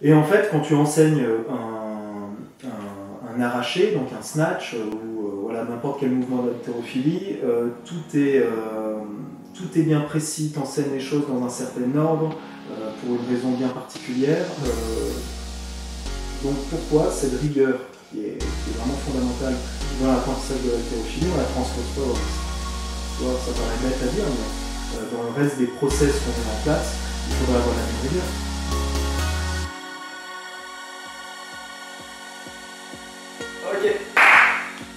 Et en fait, quand tu enseignes un arraché, donc un snatch, ou voilà, n'importe quel mouvement d'haltérophilie, tout est bien précis, tu enseignes les choses dans un certain ordre, pour une raison bien particulière. Donc pourquoi cette rigueur qui est vraiment fondamentale dans l'apprentissage de l'haltérophilie, on la transpose pas au reste. Ça paraît bête à dire, mais dans le reste des process qu'on met en place, il faudra avoir la même rigueur.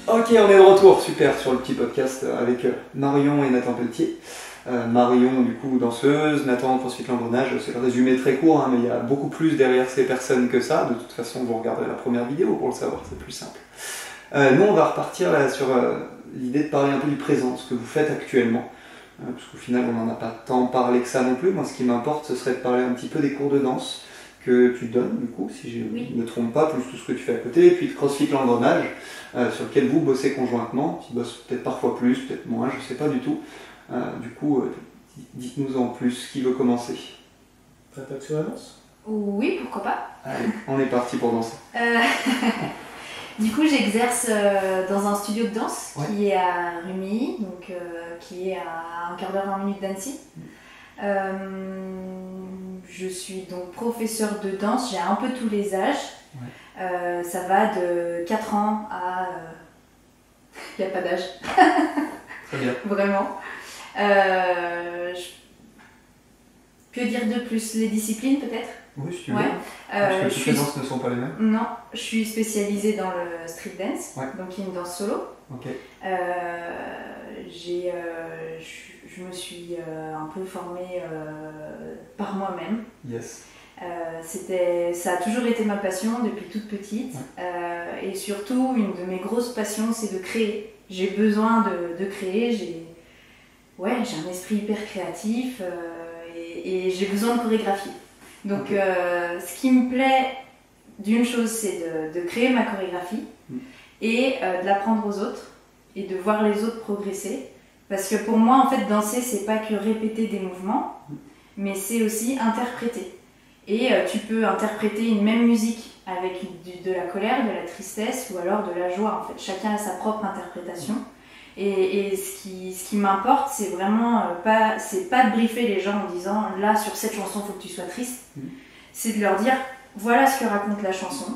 Ok, on est de retour, super, sur le petit podcast avec Marion et Nathan Pelletier. Marion, du coup, danseuse, Nathan, CrossFit l'engrenage, c'est le résumé très court, hein, mais il y a beaucoup plus derrière ces personnes que ça. De toute façon, vous regarderez la première vidéo pour le savoir, c'est plus simple. Nous, on va repartir là sur l'idée de parler un peu du présent, ce que vous faites actuellement. Parce qu'au final, on n'en a pas tant parlé que ça non plus. Moi, ce qui m'importe, ce serait de parler un petit peu des cours de danse que tu donnes, du coup, si je ne me trompe pas, plus tout ce que tu fais à côté, et puis de CrossFit l'engrenage, sur lequel vous bossez conjointement, qui bossent peut-être parfois plus, peut-être moins, je ne sais pas du tout. Du coup, dites-nous en plus, qui veut commencer? T'attaques sur la danse? Oui, pourquoi pas. Allez, on est parti pour danser. Du coup, j'exerce dans un studio de danse qui est à Rumilly, donc qui est à un quart d'heure, 20 minutes d'Annecy. Je suis donc professeure de danse, j'ai un peu tous les âges. Ça va de 4 ans à... Il n'y a pas d'âge. Très bien. Vraiment. Que dire de plus? Les disciplines peut-être? Oui, si tu veux. Parce que toutes les danses ne sont pas les mêmes. Non, je suis spécialisée dans le street dance, donc qui est une danse solo. Ok. Je me suis un peu formée par moi-même. Yes. Ça a toujours été ma passion depuis toute petite. Et surtout, une de mes grosses passions, c'est de créer. J'ai besoin de créer. J'ai un esprit hyper créatif et j'ai besoin de chorégraphie. Donc, ce qui me plaît d'une chose, c'est de créer ma chorégraphie et de l'apprendre aux autres et de voir les autres progresser. Parce que pour moi, en fait, danser, c'est pas que répéter des mouvements, mais c'est aussi interpréter. Et tu peux interpréter une même musique avec de la colère, de la tristesse ou alors de la joie. En fait, chacun a sa propre interprétation. Et ce qui m'importe, c'est vraiment pas de briefer les gens en disant là sur cette chanson il faut que tu sois triste. C'est de leur dire voilà ce que raconte la chanson,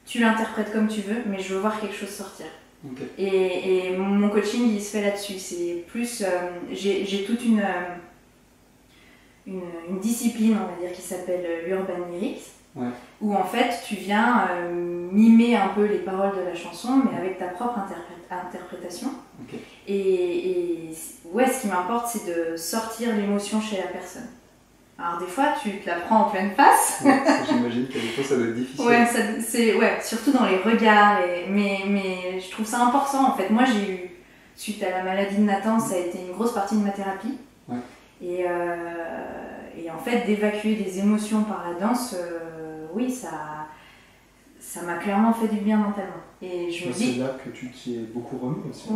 tu l'interprètes comme tu veux, mais je veux voir quelque chose sortir. Okay. Et mon coaching il se fait là-dessus. C'est plus j'ai toute une discipline, on va dire, qui s'appelle l'urban lyrics, où en fait tu viens mimer un peu les paroles de la chanson, mais avec ta propre interprétation. Okay. Et ce qui m'importe, c'est de sortir l'émotion chez la personne. Alors des fois, tu te la prends en pleine face. J'imagine que des fois, ça doit être difficile. Surtout dans les regards. Mais je trouve ça important, en fait. Moi, j'ai eu, suite à la maladie de Nathan, ça a été une grosse partie de ma thérapie. Et en fait, d'évacuer des émotions par la danse, ça m'a clairement fait du bien mentalement. Et je me dis... C'est là que tu t'y es beaucoup remis aussi.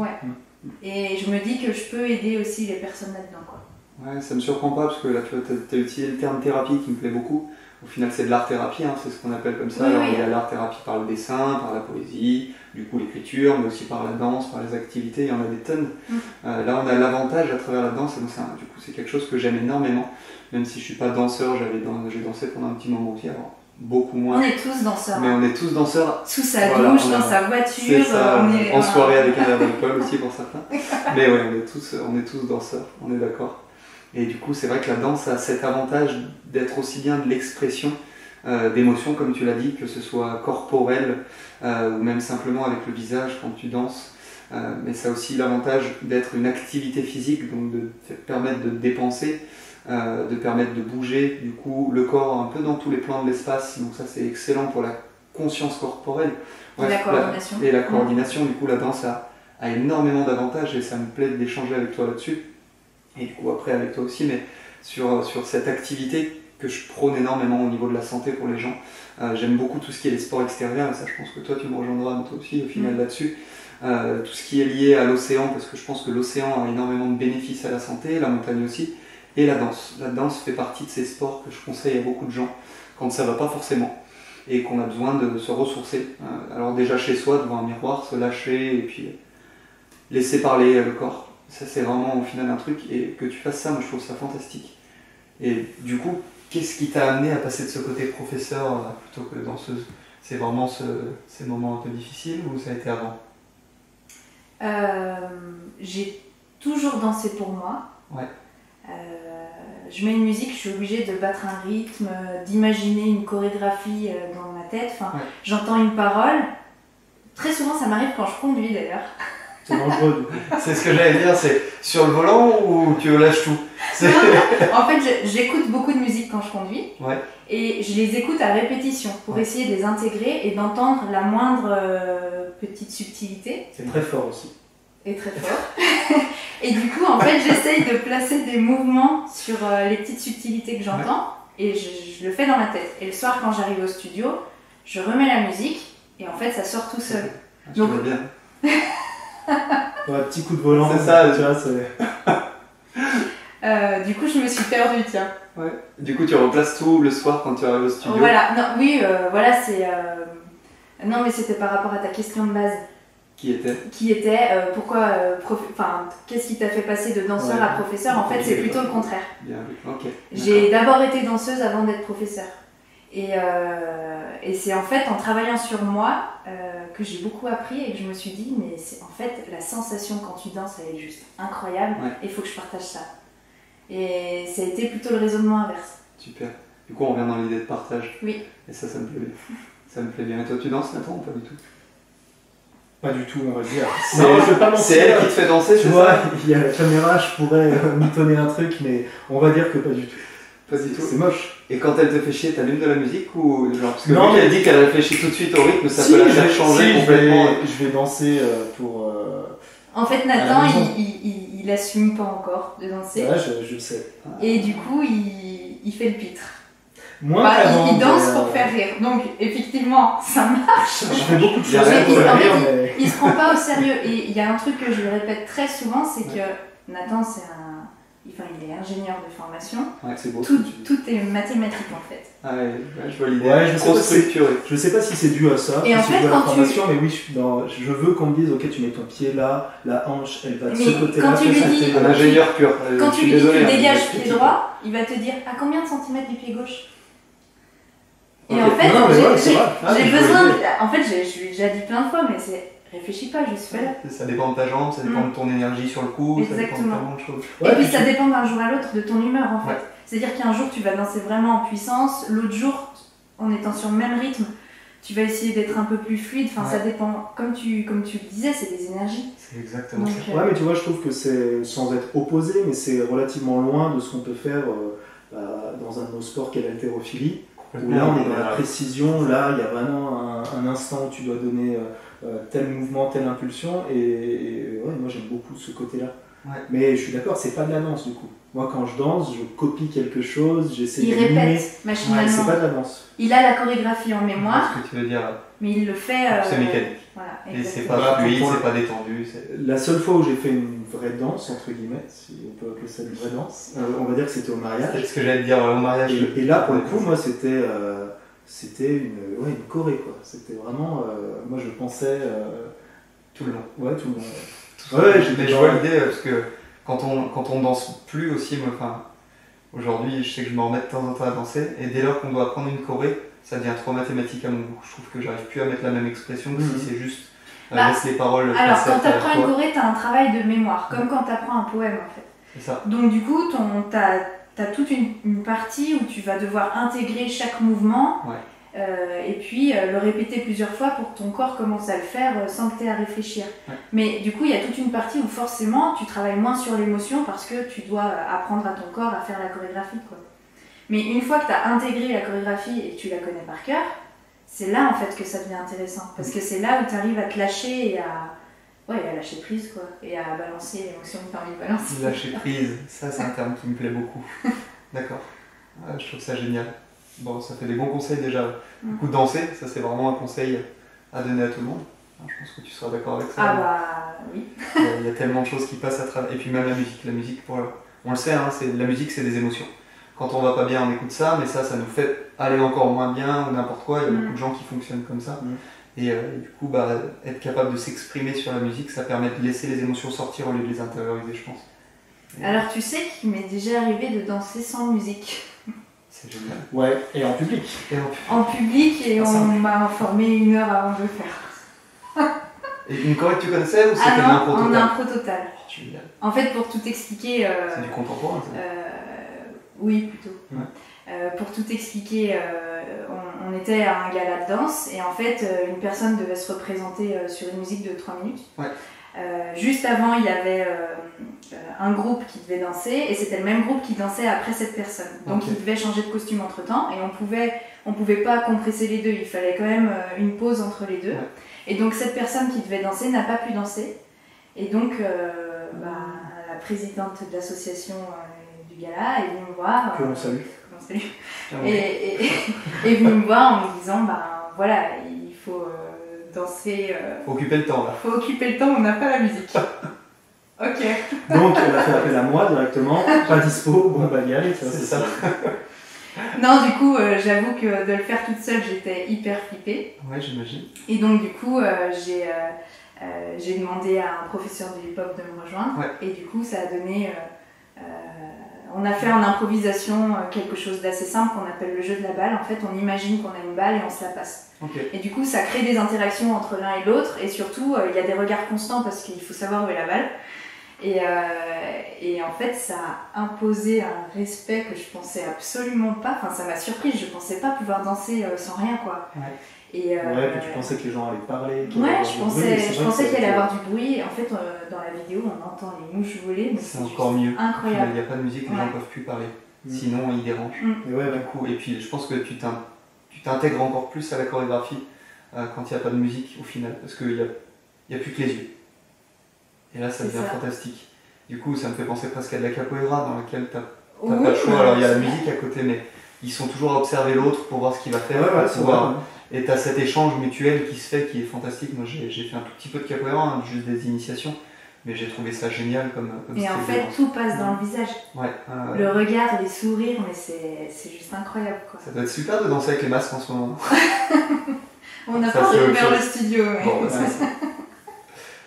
Et je me dis que je peux aider aussi les personnes là-dedans, quoi. Ouais, ça me surprend pas parce que là tu as utilisé le terme thérapie qui me plaît beaucoup. Au final, c'est de l'art-thérapie, hein, c'est ce qu'on appelle comme ça. Alors, il y a l'art-thérapie par le dessin, par la poésie, du coup l'écriture, mais aussi par la danse, par les activités, il y en a des tonnes. Là, on a l'avantage à travers la danse, et donc du coup, c'est quelque chose que j'aime énormément. Même si je suis pas danseur, j'ai dansé pendant un petit moment aussi, alors beaucoup moins. On est tous danseurs. Mais on est tous danseurs. Sous sa douche, dans sa voiture. Ça, en soirée avec un verre d'alcool aussi pour certains. Mais ouais, on est tous danseurs, on est d'accord. Et du coup, c'est vrai que la danse a cet avantage d'être aussi bien de l'expression d'émotions, comme tu l'as dit, que ce soit corporel ou même simplement avec le visage quand tu danses. Mais ça a aussi l'avantage d'être une activité physique, donc de permettre de dépenser, de permettre de bouger, du coup, le corps un peu dans tous les plans de l'espace. Donc ça, c'est excellent pour la conscience corporelle. Et la coordination. Et la coordination, du coup, la danse a énormément d'avantages et ça me plaît d'échanger avec toi là-dessus. Et du coup après avec toi aussi, mais sur cette activité que je prône énormément au niveau de la santé pour les gens. J'aime beaucoup tout ce qui est les sports extérieurs, et ça je pense que toi tu me rejoindras toi aussi au final là-dessus. Tout ce qui est lié à l'océan, parce que je pense que l'océan a énormément de bénéfices à la santé, la montagne aussi, et la danse. La danse fait partie de ces sports que je conseille à beaucoup de gens. quand ça va pas forcément et qu'on a besoin de se ressourcer. Alors déjà chez soi, devant un miroir, se lâcher et puis laisser parler le corps. Ça c'est vraiment au final un truc, et que tu fasses ça, moi je trouve ça fantastique. Et du coup, qu'est-ce qui t'a amené à passer de ce côté professeur plutôt que danseuse? C'est vraiment ces moments un peu difficiles ou ça a été avant? J'ai toujours dansé pour moi. Ouais. Je mets une musique, je suis obligée de battre un rythme, d'imaginer une chorégraphie dans ma tête. Enfin, Ouais. J'entends une parole. Très souvent, ça m'arrive quand je conduis d'ailleurs. C'est dangereux du coup. C'est ce que j'allais dire, c'est sur le volant ou tu lâches tout? En fait, j'écoute beaucoup de musique quand je conduis. Ouais. Et je les écoute à répétition pour essayer de les intégrer et d'entendre la moindre petite subtilité. C'est très fort aussi. Et très fort. Et du coup, en fait, j'essaye de placer des mouvements sur les petites subtilités que j'entends, et je le fais dans ma tête. Et le soir, quand j'arrive au studio, je remets la musique et en fait, ça sort tout seul. Tu Donc, vois bien. Ouais, petit coup de volant, C'est ça, tu vois, c'est... du coup, je me suis perdue, tiens. Ouais. Du coup, tu replaces tout le soir quand tu arrives au studio. Voilà, non, oui, voilà, c'est. Non, mais c'était par rapport à ta question de base. Qui était? Qui était pourquoi. Enfin, qu'est-ce qui t'a fait passer de danseur à professeur? En fait, c'est plutôt le contraire. Bien, ok. J'ai d'abord été danseuse avant d'être professeur. Et c'est en fait en travaillant sur moi que j'ai beaucoup appris et que je me suis dit, mais c'est en fait la sensation quand tu danses, elle est juste incroyable, et il faut que je partage ça. Et ça a été plutôt le raisonnement inverse. Super. Du coup, on revient dans l'idée de partage. Oui. Et ça me plaît bien. Ça me plaît bien. Et toi, tu danses, Nathan, ou pas du tout? Pas du tout, on va dire. Non, je vais pas mentir. C'est elle qui te fait danser, Tu c'est vois, ça? il y a la caméra, je pourrais mitonner un truc, mais on va dire que pas du tout. Pas du tout. C'est moche. Et quand elle te fait chier, t'allumes de la musique ou genre, parce que Non, vu qu'elle mais- dit qu'elle réfléchit tout de suite au rythme, ça Si, peut la faire changer si, complètement. je vais danser pour... En fait, À la Nathan, maison. il assume pas encore de danser. Ouais, je le sais. Et du coup, il fait le pitre. Moins Bah, qu'avant, il danse mais, pour faire rire. Donc, effectivement, ça marche. Je fais beaucoup de Il y a choses rien pour pour faire en fait, rire, mais... Il se prend pas au sérieux. Et il y a un truc que je lui répète très souvent, c'est que Nathan, il est ingénieur de formation. Ouais, c'est beau. Tout est mathématique en fait. Ah ouais, je vois l'idée. Ouais, je sais Trop pas si structuré. Je sais pas si c'est dû à ça, Et si en c'est fait, dû à la quand tu- formation, mais oui, je veux qu'on me dise, ok, tu mets ton pied là, la hanche, elle va de ce Mais côté-là. quand tu lui dis- Un ingénieur pur. Quand Je tu suis lui dis désolé, tu hein, dégages je pied critique. droit, il va te dire à combien de centimètres du pied gauche. Et Ok. en fait, Non, mais ouais, c'est j'ai vrai. Ah, j'ai mais je vois besoin. l'idée. En fait, je lui ai déjà dit plein de fois, mais c'est réfléchis pas, juste fais-le. Ça dépend de ta jambe, ça dépend de ton énergie sur le coup, ça dépend de Exactement. tellement de choses. Ouais, Et puis puis ça tu- dépend d'un jour à l'autre de ton humeur en fait. Ouais. C'est-à-dire qu'un jour tu vas danser vraiment en puissance, l'autre jour, en étant sur le même rythme, tu vas essayer d'être un peu plus fluide. Enfin, Ouais. ça dépend. Comme tu le disais, c'est des énergies. C'est exactement Donc, ça. Ouais, mais tu vois, je trouve que c'est, sans être opposé, mais c'est relativement loin de ce qu'on peut faire dans un de nos sports qu'est l'haltérophilie, où là on est dans la précision, là il y a vraiment un instant où tu dois donner tel mouvement, telle impulsion, et ouais, moi j'aime beaucoup ce côté-là. Ouais. Mais je suis d'accord, c'est pas de la danse du coup. Moi quand je danse, je copie quelque chose, j'essaie Il de mimer. répète Ouais, machinalement. c'est pas de la danse. Il a la chorégraphie en Je vois mémoire, ce que tu veux dire. mais il le fait. C'est mécanique. Voilà, Et c'est exactement. pas Voilà, fluide, pour- c'est pas détendu. La seule fois où j'ai fait une vraie danse, entre guillemets, si on peut appeler ça une vraie danse, on va dire que c'était au mariage. C'est ce que j'allais te dire au mariage. Et là, pour le coup, moi, c'était une choré, quoi. C'était vraiment... moi, je pensais... tout le long. ouais, tout le monde. Ouais, j'étais mais je dans- vois l'idée parce que quand on danse plus aussi, moi, enfin, aujourd'hui, je sais que je me remets de temps en temps à danser, et dès lors qu'on doit apprendre une choré, ça devient trop mathématique à mon goût. Je trouve que j'arrive plus à mettre la même expression que Mhm. si c'est juste Bah, laisse les paroles. Alors, passer quand à tu la apprends une fois. choré, tu as un travail de mémoire, comme quand tu apprends un poème en fait. C'est ça. Donc, du coup, tu as toute une partie où tu vas devoir intégrer chaque mouvement Ouais. et puis le répéter plusieurs fois pour que ton corps commence à le faire sans que tu aies à réfléchir. Ouais. Mais du coup, il y a toute une partie où forcément tu travailles moins sur l'émotion parce que tu dois apprendre à ton corps à faire la chorégraphie, quoi. Mais une fois que tu as intégré la chorégraphie et que tu la connais par cœur, c'est là en fait que ça devient intéressant. Parce que c'est là où tu arrives à te lâcher et à lâcher prise, quoi. Et à balancer l'émotion que tu as envie de balancer. Lâcher prise, ça c'est un terme qui me plaît beaucoup. D'accord. Ouais, je trouve ça génial. Bon, ça fait des bons conseils déjà. Du coup, danser, ça c'est vraiment un conseil à donner à tout le monde. Je pense que tu seras d'accord avec ça. Ah bah oui. Il y a tellement de choses qui passent à travers. Et puis même la musique. La musique, on le sait, hein, la musique c'est des émotions. quand on va pas bien, on écoute ça, mais ça nous fait aller encore moins bien ou n'importe quoi. Il y a beaucoup de gens qui fonctionnent comme ça. Et du coup, être capable de s'exprimer sur la musique, ça permet de laisser les émotions sortir au lieu de les intérioriser, je pense. Alors tu sais qu'il m'est déjà arrivé de danser sans musique. C'est génial. Ouais, et en public. En public, et on m'a informé 1 heure avant de le faire. Et une choré que tu connaissais ou c'était de l'impro total? En impro total. Génial. En fait, pour tout expliquer... c'est du contemporain, ça? Oui, plutôt. Ouais. Pour tout expliquer, on était à un gala de danse, et en fait, une personne devait se représenter sur une musique de 3 minutes. Ouais. Juste avant, il y avait un groupe qui devait danser, et c'était le même groupe qui dansait après cette personne. Donc il devait changer de costume entre temps, et on pouvait pas compresser les deux, il fallait quand même une pause entre les deux. Ouais. Et donc cette personne qui devait danser n'a pas pu danser, et donc la présidente de l'association du gala est venue me voir. Que l'on salue. Est venue me voir en me disant, voilà, il faut danser. Faut occuper le temps là. Faut occuper le temps, on n'a pas la musique. Ok. Donc elle a fait appel à moi directement, pas dispo, bon bah y aller, c'est ça. Non, du coup, j'avoue que de le faire toute seule, j'étais hyper flippée. Ouais, j'imagine. Et donc du coup, j'ai demandé à un professeur de hip-hop de me rejoindre. Ouais. Et du coup, ça a donné... on a fait en improvisation quelque chose d'assez simple qu'on appelle le jeu de la balle. En fait, on imagine qu'on a une balle et on se la passe. Okay. Et du coup, ça crée des interactions entre l'un et l'autre. Et surtout, il y a des regards constants parce qu'il faut savoir où est la balle. Et en fait, ça a imposé un respect que je pensais absolument pas. Enfin, ça m'a surprise. Je pensais pas pouvoir danser sans rien, quoi. Ouais. Et puis tu pensais que les gens allaient parler. Ouais, je pensais qu'il allait y avoir du bruit. Et en fait, dans la vidéo, on entend les mouches voler. C'est encore mieux. Incroyable. Il n'y a pas de musique, les gens ne peuvent plus parler. Sinon, ils dérangent. Et du coup, et puis, je pense que tu t'intègres encore plus à la chorégraphie quand il n'y a pas de musique au final. Parce qu'il n'y a plus que les yeux. Et là, ça devient fantastique. Du coup, ça me fait penser presque à de la capoeira dans laquelle tu n'as pas le choix. Alors, il y a la musique à côté, mais ils sont toujours à observer l'autre pour voir ce qu'il va faire. Et tu as cet échange mutuel qui se fait, qui est fantastique. Moi, j'ai fait un tout petit peu de capoeira, juste des initiations, mais j'ai trouvé ça génial comme et en fait, tout passe dans le visage. Ouais, le regard, les sourires, mais c'est juste incroyable, quoi. Ça doit être super de danser avec les masques en ce moment. On n'a pas ouvert le studio. Mais... Bon,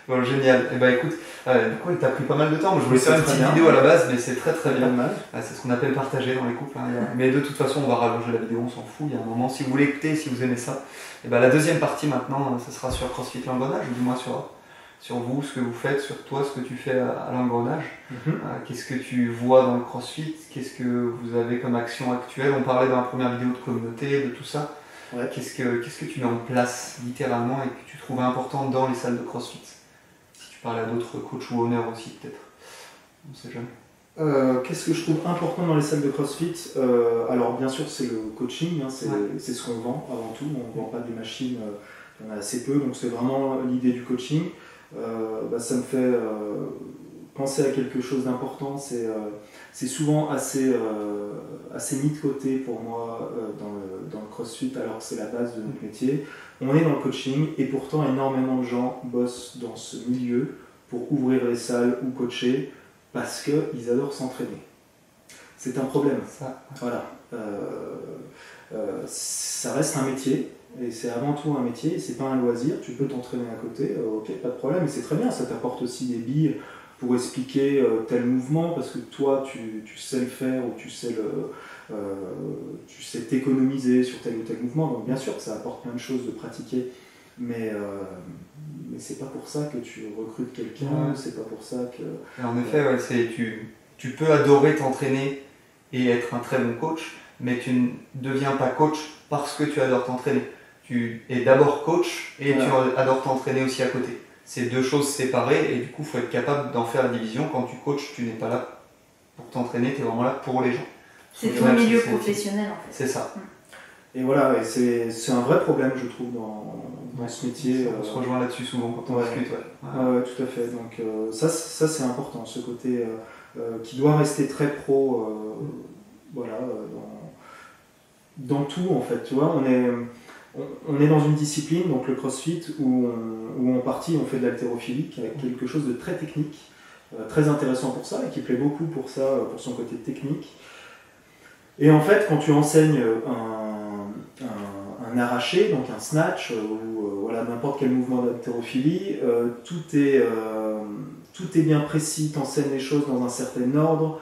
bon, génial. Et écoute, du coup, t'as pris pas mal de temps. Moi, je voulais faire une petite vidéo à la base, mais c'est très très bien. C'est ce qu'on appelle partager dans les couples. Mais de toute façon, on va rallonger la vidéo, on s'en fout. Il y a un moment, si vous voulez écouter, si vous aimez ça. Et la deuxième partie maintenant, ce sera sur CrossFit l'engrenage, ou du moins sur vous, ce que vous faites, sur toi, ce que tu fais à l'engrenage. Qu'est-ce que tu vois dans le CrossFit? Qu'est-ce que vous avez comme action actuelle? On parlait dans la première vidéo de communauté, de tout ça. Ouais. Qu'est-ce que tu mets en place littéralement et que tu trouves important dans les salles de CrossFit? Si tu parles à d'autres coachs ou honneurs aussi peut-être, on ne sait jamais. Qu'est-ce que je trouve important dans les salles de CrossFit? Alors bien sûr c'est le coaching, c'est ce qu'on vend avant tout, on ne vend pas des machines, il y en a assez peu, donc c'est vraiment l'idée du coaching. Ça me fait penser à quelque chose d'important, c'est souvent assez mis de côté pour moi dans le CrossFit, alors que c'est la base de notre métier. On est dans le coaching et pourtant énormément de gens bossent dans ce milieu pour ouvrir les salles ou coacher parce qu'ils adorent s'entraîner. C'est un problème. Ça. Voilà. Ça reste un métier. Et c'est avant tout un métier, c'est pas un loisir, tu peux t'entraîner à côté, ok, pas de problème, et c'est très bien, ça t'apporte aussi des billes pour expliquer tel mouvement, parce que toi tu sais le faire, ou tu sais t'économiser sur tel ou tel mouvement, donc bien sûr que ça apporte plein de choses de pratiquer, mais c'est pas pour ça que tu recrutes quelqu'un, c'est pas pour ça que... Et en effet, tu peux adorer t'entraîner et être un très bon coach, mais tu ne deviens pas coach parce que tu adores t'entraîner. Tu es d'abord coach et tu adores t'entraîner aussi à côté. C'est deux choses séparées et du coup il faut être capable d'en faire la division. Quand tu coaches, tu n'es pas là pour t'entraîner, tu es vraiment là pour les gens. C'est ton milieu professionnel en fait. C'est ça. Et voilà, et c'est un vrai problème je trouve dans ce métier. On se rejoint là-dessus souvent quand on discute. Ouais, tout à fait. Donc ça c'est important, ce côté qui doit rester très pro dans tout en fait. Tu vois, on est dans une discipline, donc le CrossFit, où en partie on fait de l'haltérophilie, qui est quelque chose de très technique, très intéressant pour ça, et qui plaît beaucoup pour ça, pour son côté technique. Et en fait, quand tu enseignes un arraché, donc un snatch, ou voilà, n'importe quel mouvement d'haltérophilie, tout est bien précis, tu enseignes les choses dans un certain ordre,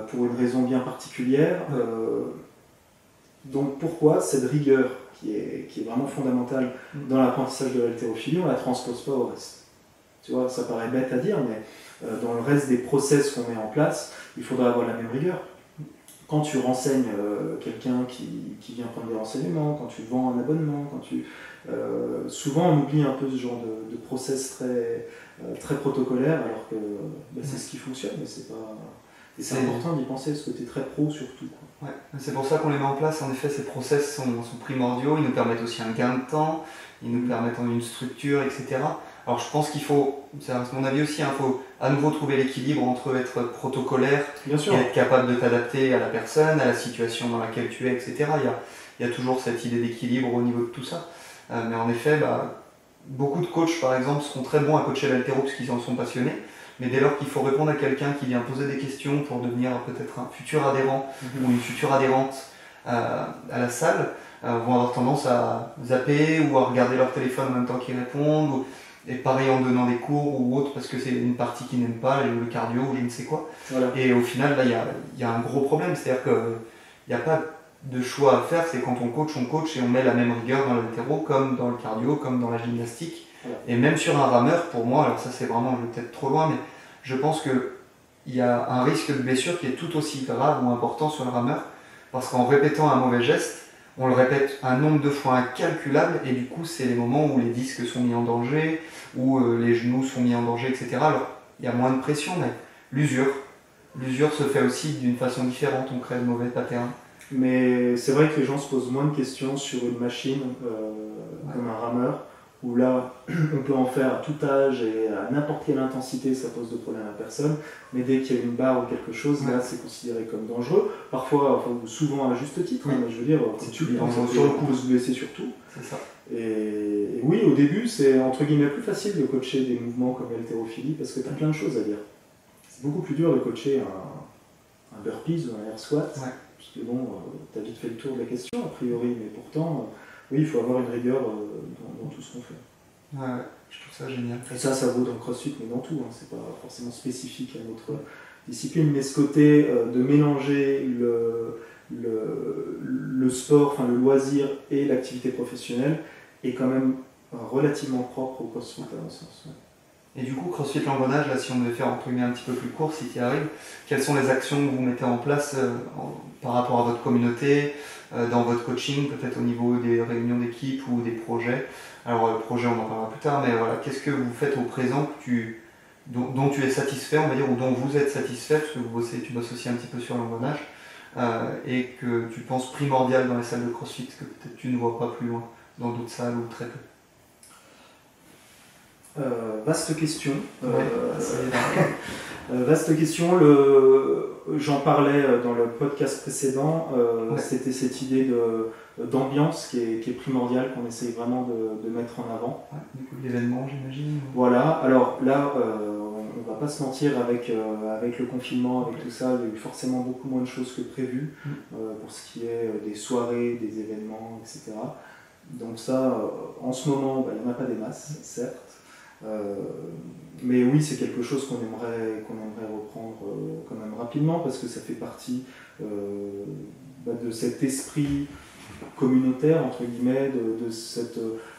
pour une raison bien particulière. Donc pourquoi cette rigueur qui est vraiment fondamentale dans l'apprentissage de l'haltérophilie, on ne la transpose pas au reste? Tu vois, ça paraît bête à dire, mais dans le reste des process qu'on met en place, il faudra avoir la même rigueur. Quand tu renseignes quelqu'un qui vient prendre des renseignements, quand tu vends un abonnement, souvent on oublie un peu ce genre de process très protocolaire, alors que c'est ce qui fonctionne, mais c'est pas... Et c'est important d'y penser, ce côté très pro surtout. Ouais. C'est pour ça qu'on les met en place. En effet, ces process sont primordiaux. Ils nous permettent aussi un gain de temps, ils nous permettent une structure, etc. Alors je pense qu'il faut, c'est mon avis aussi, il faut à nouveau trouver l'équilibre entre être protocolaire et être capable de t'adapter à la personne, à la situation dans laquelle tu es, etc. Il y a toujours cette idée d'équilibre au niveau de tout ça. Mais en effet, beaucoup de coachs, par exemple, seront très bons à coacher l'haltéro parce qu'ils en sont passionnés. Mais dès lors qu'il faut répondre à quelqu'un qui vient poser des questions pour devenir peut-être un futur adhérent ou une future adhérente à la salle, vont avoir tendance à zapper ou à regarder leur téléphone en même temps qu'ils répondent, et pareil en donnant des cours ou autre parce que c'est une partie qu'ils n'aiment pas, le cardio ou je ne sais quoi. Voilà. Et au final, là, il y a un gros problème, c'est-à-dire qu'il n'y a pas de choix à faire, c'est quand on coach et on met la même rigueur dans l'haltéro comme dans le cardio, comme dans la gymnastique. Et même sur un rameur, pour moi, alors ça c'est vraiment, je vais peut-être trop loin, mais je pense qu'il y a un risque de blessure qui est tout aussi grave ou important sur le rameur, parce qu'en répétant un mauvais geste, on le répète un nombre de fois incalculable, et du coup c'est les moments où les disques sont mis en danger, où les genoux sont mis en danger, etc. Alors il y a moins de pression, mais l'usure se fait aussi d'une façon différente, on crée de mauvais patterns. Mais c'est vrai que les gens se posent moins de questions sur une machine comme un rameur, où là, on peut en faire à tout âge et à n'importe quelle intensité, ça pose de problème à personne. Mais dès qu'il y a une barre ou quelque chose, là, c'est considéré comme dangereux. Parfois, souvent à juste titre, mais je veux dire, quand tu lis sur le coup, vous se blesser surtout. C'est ça. Et oui, au début, c'est entre guillemets plus facile de coacher des mouvements comme l'haltérophilie parce que tu as plein de choses à dire. C'est beaucoup plus dur de coacher un burpees ou un air squat, parce que bon, tu as vite fait le tour de la question, a priori, mais pourtant... Oui, il faut avoir une rigueur dans tout ce qu'on fait. Ouais, je trouve ça génial. Et ça vaut dans le crossfit, mais dans tout. C'est pas forcément spécifique à notre discipline. Mais ce côté de mélanger le sport, enfin le loisir et l'activité professionnelle est quand même relativement propre au crossfit à mon sens. Ouais. Et du coup, CrossFit L'Engrenage, là, si on devait faire entre guillemets un petit peu plus court, si tu y arrives, quelles sont les actions que vous mettez en place par rapport à votre communauté, dans votre coaching, peut-être au niveau des réunions d'équipe ou des projets? Alors, le projet, on en parlera plus tard, mais voilà, qu'est-ce que vous faites au présent dont tu es satisfait, on va dire, ou dont vous êtes satisfait, parce que tu bosses aussi un petit peu sur l'engrenage, et que tu penses primordial dans les salles de CrossFit, que peut-être tu ne vois pas plus loin, dans d'autres salles ou très peu? Vaste question. Vaste question. J'en parlais dans le podcast précédent. C'était cette idée d'ambiance qui est primordiale, qu'on essaye vraiment de mettre en avant. Du coup, l'événement, j'imagine. Voilà. Alors là, on va pas se mentir, avec le confinement, avec tout ça, il y a eu forcément beaucoup moins de choses que prévu pour ce qui est des soirées, des événements, etc. Donc ça, en ce moment, il n'y en a pas des masses, certes. Mais oui, c'est quelque chose qu'on aimerait reprendre quand même rapidement, parce que ça fait partie de cet esprit communautaire, entre guillemets, de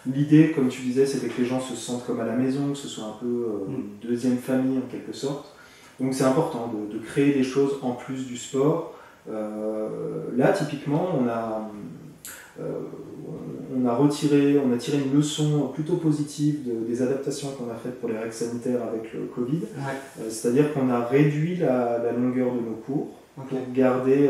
l'idée, comme tu disais, c'était que les gens se sentent comme à la maison, que ce soit un peu une deuxième famille en quelque sorte. Donc c'est important de créer des choses en plus du sport. Là, typiquement, on a tiré une leçon plutôt positive des adaptations qu'on a faites pour les règles sanitaires avec le Covid. C'est-à-dire qu'on a réduit la longueur de nos cours pour garder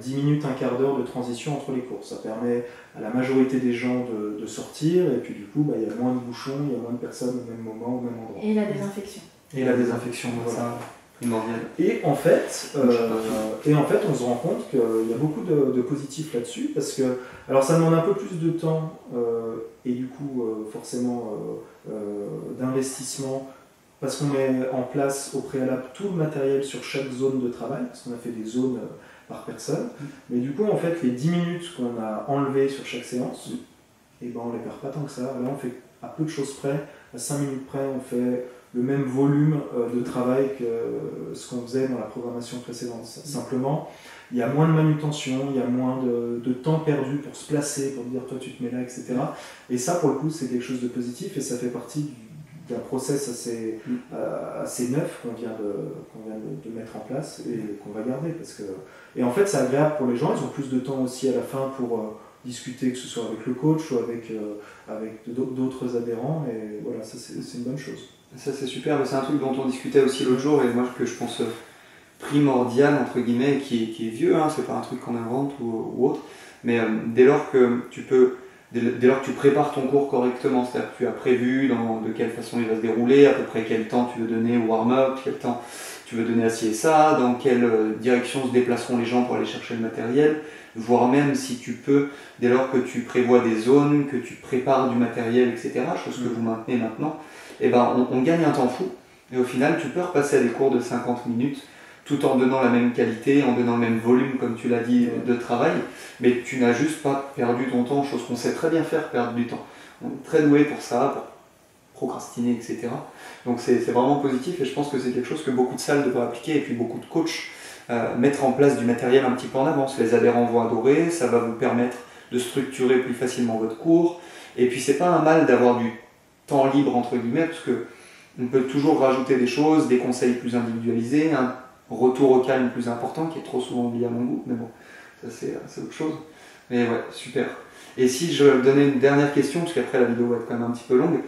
10 minutes, un quart d'heure de transition entre les cours. Ça permet à la majorité des gens de sortir, et puis du coup, il y a moins de bouchons, il y a moins de personnes au même moment, au même endroit. Et la désinfection. Voilà. Et en fait, on se rend compte qu'il y a beaucoup de positifs là-dessus, parce que, alors ça demande un peu plus de temps et du coup forcément d'investissement, parce qu'on met en place au préalable tout le matériel sur chaque zone de travail, parce qu'on a fait des zones par personne. Mais du coup, en fait, les 10 minutes qu'on a enlevées sur chaque séance, et ben, on les perd pas tant que ça. Là, on fait à peu de choses près, à 5 minutes près, on fait le même volume de travail que ce qu'on faisait dans la programmation précédente. Simplement, il y a moins de manutention, il y a moins de temps perdu pour se placer, pour dire toi tu te mets là, etc. Et ça, pour le coup, c'est quelque chose de positif et ça fait partie d'un process assez neuf qu'on vient de mettre en place et qu'on va garder. Et en fait, c'est agréable pour les gens, ils ont plus de temps aussi à la fin pour discuter, que ce soit avec le coach ou avec d'autres adhérents. Et voilà, ça c'est une bonne chose. Ça c'est super, mais c'est un truc dont on discutait aussi l'autre jour et moi que je pense primordial entre guillemets, qui est vieux, hein, c'est pas un truc qu'on invente ou autre, mais dès lors que tu prépares ton cours correctement, c'est-à-dire que tu as prévu de quelle façon il va se dérouler, à peu près quel temps tu veux donner au warm-up, quel temps tu veux donner à ci et ça, dans quelle direction se déplaceront les gens pour aller chercher le matériel, voire même si tu peux, dès lors que tu prévois des zones, que tu prépares du matériel, etc., chose que vous maintenez maintenant, et ben on gagne un temps fou, et au final tu peux repasser à des cours de 50 minutes, tout en donnant la même qualité, en donnant le même volume, comme tu l'as dit, de travail, mais tu n'as juste pas perdu ton temps, chose qu'on sait très bien faire, perdre du temps. On est très doué pour ça, pour procrastiner, etc. Donc c'est vraiment positif et je pense que c'est quelque chose que beaucoup de salles devraient appliquer et puis beaucoup de coachs mettre en place du matériel un petit peu en avance. Les adhérents vont adorer, ça va vous permettre de structurer plus facilement votre cours, et puis c'est pas un mal d'avoir du temps libre entre guillemets, parce que on peut toujours rajouter des choses, des conseils plus individualisés, un retour au calme plus important qui est trop souvent oublié à mon goût, mais bon, ça c'est autre chose. Mais ouais, super. Et si je donnais une dernière question, parce qu'après la vidéo va être quand même un petit peu longue,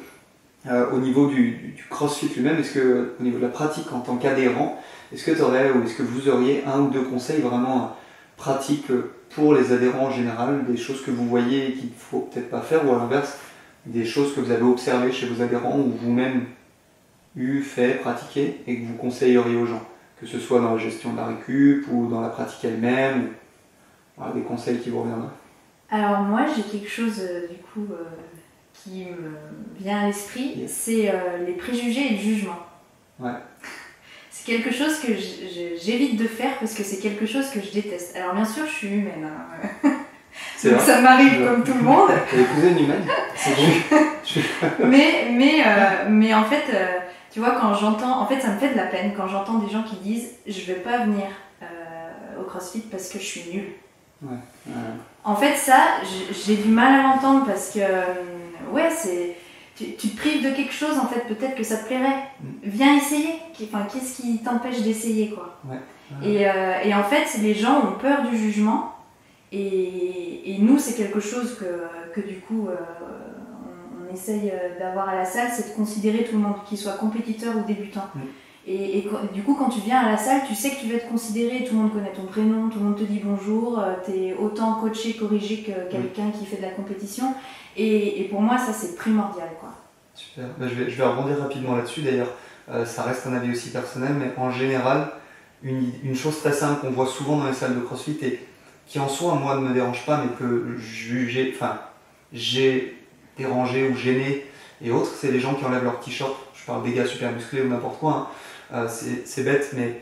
au niveau du CrossFit lui-même, est-ce que au niveau de la pratique en tant qu'adhérent, est-ce que tu aurais ou est-ce que vous auriez un ou deux conseils vraiment pratiques pour les adhérents en général, des choses que vous voyez et qu'il ne faut peut-être pas faire, ou à l'inverse, des choses que vous avez observées chez vos adhérents ou vous-même fait, pratiqué et que vous conseilleriez aux gens, que ce soit dans la gestion de la récup ou dans la pratique elle-même, voilà, des conseils qui vous reviendraient. Alors moi j'ai quelque chose du coup qui me vient à l'esprit, c'est les préjugés et le jugement. Ouais. C'est quelque chose que j'évite de faire parce que c'est quelque chose que je déteste. Alors bien sûr je suis humaine, hein. Donc ça m'arrive comme tout le monde. T'as épousé une humaine, c'est bon. mais en fait, tu vois, quand j'entends, en fait ça me fait de la peine quand j'entends des gens qui disent je vais pas venir au CrossFit parce que je suis nulle. Ouais. En fait ça, j'ai du mal à l'entendre parce que ouais, tu te prives de quelque chose, en fait, peut-être que ça te plairait. Viens essayer. Qu'est-ce qui t'empêche d'essayer, quoi. Ouais. Et en fait, les gens ont peur du jugement. Et nous, c'est quelque chose que du coup, on essaye d'avoir à la salle, c'est de considérer tout le monde, qu'il soit compétiteur ou débutant. Et du coup, quand tu viens à la salle, tu sais que tu vas être considéré, tout le monde connaît ton prénom, tout le monde te dit bonjour, tu es autant coaché, corrigé que quelqu'un qui fait de la compétition. Et pour moi, ça, c'est primordial, quoi. Super. Je vais rebondir rapidement là-dessus, d'ailleurs. Ça reste un avis aussi personnel, mais en général, une chose très simple qu'on voit souvent dans les salles de CrossFit et qui en soi, moi, ne me dérange pas, mais que j'ai dérangé ou gêné et autres, c'est les gens qui enlèvent leur t-shirt. Je parle des gars super musclés ou n'importe quoi, hein. C'est bête, mais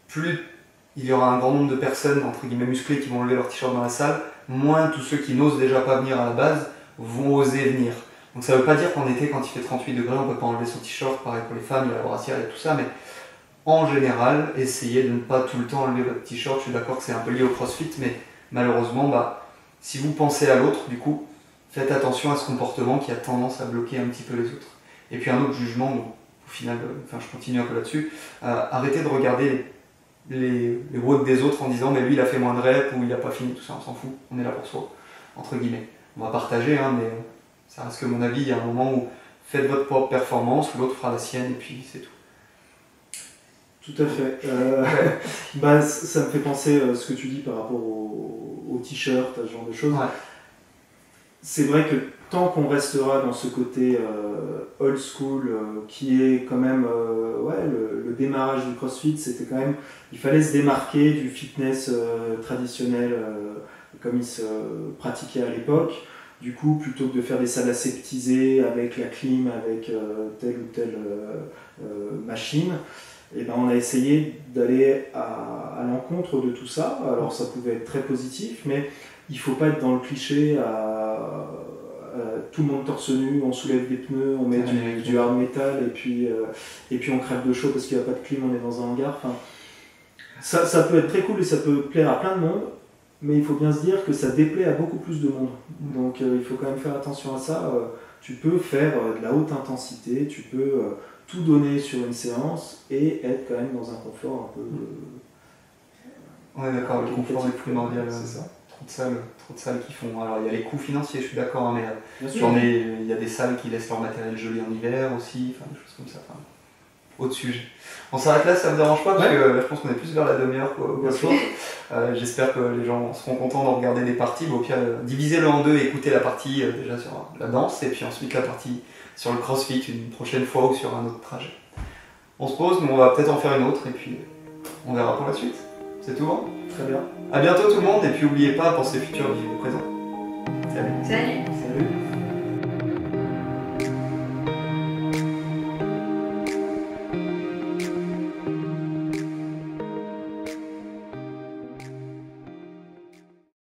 plus il y aura un grand nombre de personnes entre guillemets musclées qui vont enlever leur t-shirt dans la salle, moins tous ceux qui n'osent déjà pas venir à la base vont oser venir. Donc ça ne veut pas dire qu'en été, quand il fait 38 degrés, on ne peut pas enlever son t-shirt, pareil pour les femmes, il y a la brassière et tout ça, mais en général, essayez de ne pas tout le temps enlever votre t-shirt. Je suis d'accord que c'est un peu lié au CrossFit, mais malheureusement, si vous pensez à l'autre, du coup, faites attention à ce comportement qui a tendance à bloquer un petit peu les autres. Et puis un autre jugement, donc, au final, je continue un peu là-dessus, arrêtez de regarder les WOD des autres en disant mais lui il a fait moins de reps ou il n'a pas fini, tout ça, on s'en fout, on est là pour soi, entre guillemets. On va partager, hein, mais ça reste que mon avis, il y a un moment où faites votre propre performance, l'autre fera la sienne et puis c'est tout. Tout à fait. Ça me fait penser à ce que tu dis par rapport au t-shirt, à ce genre de choses. Ouais. C'est vrai que tant qu'on restera dans ce côté old school qui est quand même le démarrage du CrossFit, c'était quand même, il fallait se démarquer du fitness traditionnel comme il se pratiquait à l'époque. Du coup, plutôt que de faire des salles aseptisées avec la clim, avec telle ou telle machine, Et ben, on a essayé d'aller à l'encontre de tout ça. Alors ça pouvait être très positif, mais il ne faut pas être dans le cliché tout le monde torse nu, on soulève des pneus, on met du hard metal et puis on crève de chaud parce qu'il n'y a pas de clim, on est dans un hangar. Enfin, ça peut être très cool et ça peut plaire à plein de monde, mais il faut bien se dire que ça déplaît à beaucoup plus de monde. Donc il faut quand même faire attention à ça. Tu peux faire de la haute intensité, tu peux tout donner sur une séance et être quand même dans un confort un peu... On est d'accord, le confort est primordial. C'est ça. Trop de salles qui font. Alors il y a les coûts financiers, je suis d'accord, hein, mais il y a des salles qui laissent leur matériel gelé en hiver aussi, enfin des choses comme ça. Enfin, autre sujet. On s'arrête là, ça me dérange pas, parce que là je pense qu'on est plus vers la demi-heure qu'au soir. J'espère que les gens seront contents de regarder des parties. Au pire, divisez-le en deux et écoutez la partie déjà sur la danse, et puis ensuite la partie sur le crossfit une prochaine fois ou sur un autre trajet. On se pose, mais on va peut-être en faire une autre, et puis on verra pour la suite. C'est tout bon ? Très bien. A bientôt tout le monde, et puis n'oubliez pas, pensez futur, vivez présent. Salut. Salut.